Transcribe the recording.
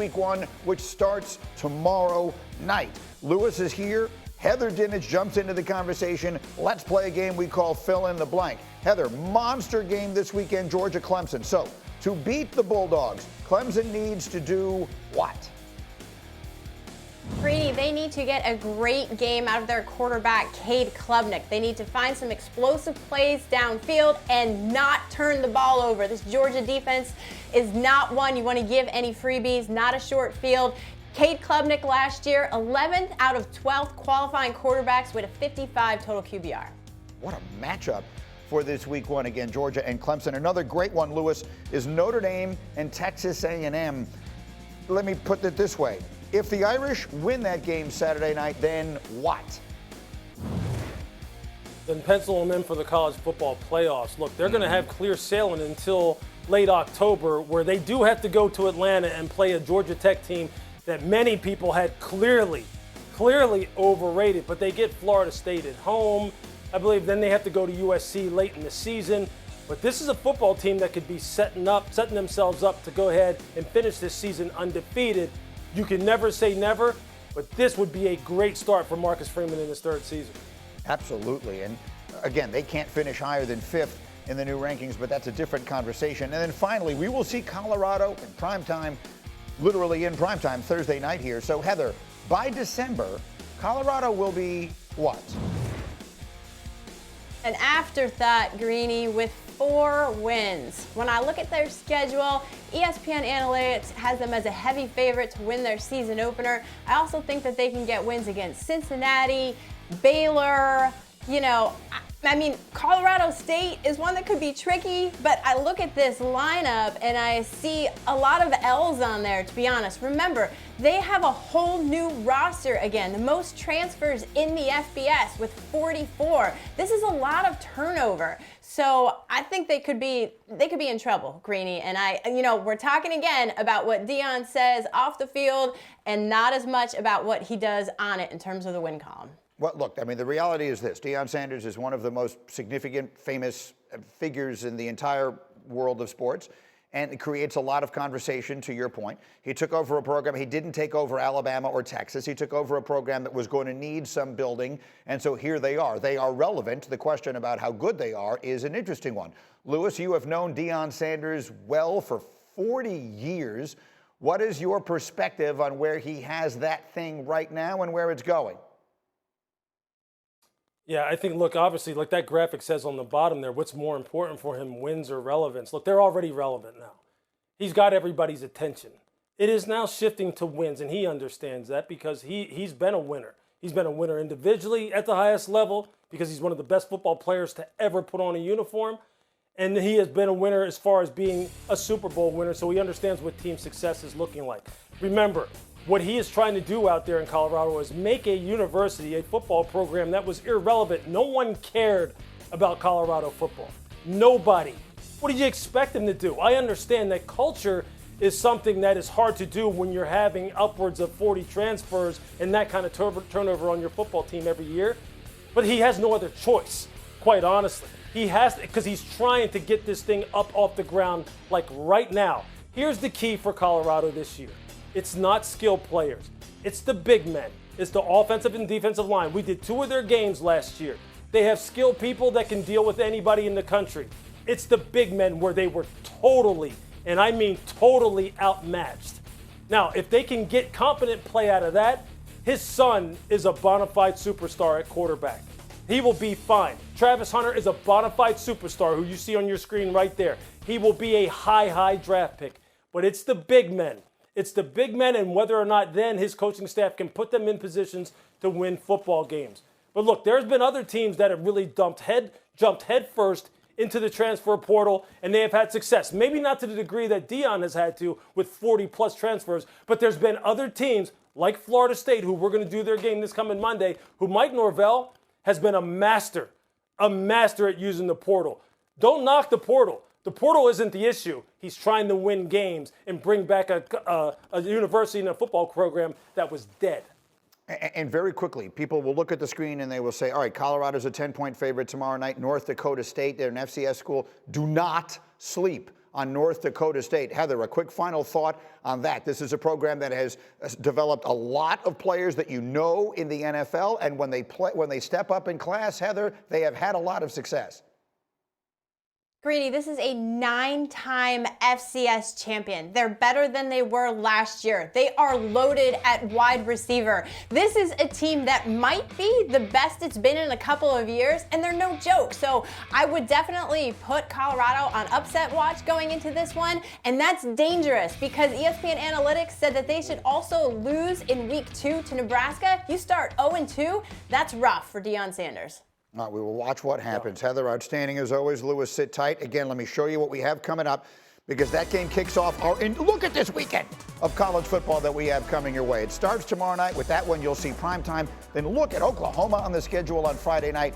Week 1, which starts tomorrow night. Louis is here. Heather Dinich jumps into the conversation. Let's play a game we call Fill in the Blank. Heather, monster game this weekend, Georgia-Clemson. So, to beat the Bulldogs, Clemson needs to do what? Greeny, they need to get a great game out of their quarterback, Cade Klubnik. They need to find some explosive plays downfield and not turn the ball over. This Georgia defense is not one you want to give any freebies, not a short field. Cade Klubnik last year, 11th out of 12th qualifying quarterbacks with a 55 total QBR. What a matchup for this Week 1 again, Georgia and Clemson. Another great one, Louis, is Notre Dame and Texas A&M. Let me put it this way. If the Irish win that game Saturday night, then what? Then pencil them in for the college football playoffs. Look, they're going to have clear sailing until late October, where they do have to go to Atlanta and play a Georgia Tech team that many people had clearly overrated. But they get Florida State at home. I believe then they have to go to USC late in the season. But this is a football team that could be setting themselves up to go ahead and finish this season undefeated. You can never say never, but this would be a great start for Marcus Freeman in his third season. Absolutely. And again, they can't finish higher than 5th in the new rankings, but that's a different conversation. And then finally, we will see Colorado in primetime, literally in primetime, Thursday night here. So, Heather, by December, Colorado will be what? An afterthought, Greeny, with 4 wins. When I look at their schedule, ESPN Analytics has them as a heavy favorite to win their season opener. I also think that they can get wins against Cincinnati, Baylor. I mean, Colorado State is one that could be tricky, but I look at this lineup and I see a lot of L's on there, to be honest. Remember, they have a whole new roster again, the most transfers in the FBS with 44. This is a lot of turnover. So I think they could be in trouble, Greeny. And we're talking again about what Deion says off the field and not as much about what he does on it in terms of the win column. Well, look, I mean, the reality is this. Deion Sanders is one of the most significant, famous figures in the entire world of sports, and it creates a lot of conversation, to your point. He took over a program. He didn't take over Alabama or Texas. He took over a program that was going to need some building, and so here they are. They are relevant. The question about how good they are is an interesting one. Louis, you have known Deion Sanders well for 40 years. What is your perspective on where he has that thing right now and where it's going? Yeah, I think, look, obviously, like that graphic says on the bottom there, what's more important for him, wins or relevance? Look, they're already relevant now. He's got everybody's attention. It is now shifting to wins, and he understands that because he's been a winner. He's been a winner individually at the highest level because he's one of the best football players to ever put on a uniform, and he has been a winner as far as being a Super Bowl winner, so he understands what team success is looking like. Remember, what he is trying to do out there in Colorado is make a university, a football program that was irrelevant. No one cared about Colorado football. Nobody. What did you expect him to do? I understand that culture is something that is hard to do when you're having upwards of 40 transfers and that kind of turnover on your football team every year. But he has no other choice, quite honestly. He has to, because he's trying to get this thing up off the ground like right now. Here's the key for Colorado this year. It's not skilled players. It's the big men. It's the offensive and defensive line. We did 2 of their games last year. They have skilled people that can deal with anybody in the country. It's the big men where they were totally, and I mean totally outmatched. Now, if they can get competent play out of that, his son is a bona fide superstar at quarterback. He will be fine. Travis Hunter is a bona fide superstar who you see on your screen right there. He will be a high draft pick. But it's the big men. It's the big men and whether or not then his coaching staff can put them in positions to win football games. But look, there's been other teams that have really jumped head first into the transfer portal, and they have had success. Maybe not to the degree that Deion has had to with 40-plus transfers, but there's been other teams like Florida State, who we're going to do their game this coming Monday, who Mike Norvell has been a master at using the portal. Don't knock the portal. The portal isn't the issue. He's trying to win games and bring back a university and a football program that was dead. And very quickly, people will look at the screen and they will say, all right, Colorado's a 10-point favorite tomorrow night. North Dakota State, they're an FCS school. Do not sleep on North Dakota State. Heather, a quick final thought on that. This is a program that has developed a lot of players that you know in the NFL, and when they step up in class, Heather, they have had a lot of success. Greeny, this is a 9-time FCS champion. They're better than they were last year. They are loaded at wide receiver. This is a team that might be the best it's been in a couple of years, and they're no joke. So I would definitely put Colorado on upset watch going into this one, and that's dangerous because ESPN Analytics said that they should also lose in week 2 to Nebraska. You start 0-2, that's rough for Deion Sanders. All right, we will watch what happens. Heather, outstanding as always. Lewis, sit tight. Again, let me show you what we have coming up because that game kicks off look at this weekend of college football that we have coming your way. It starts tomorrow night. With that one, you'll see primetime. Then look at Oklahoma on the schedule on Friday night.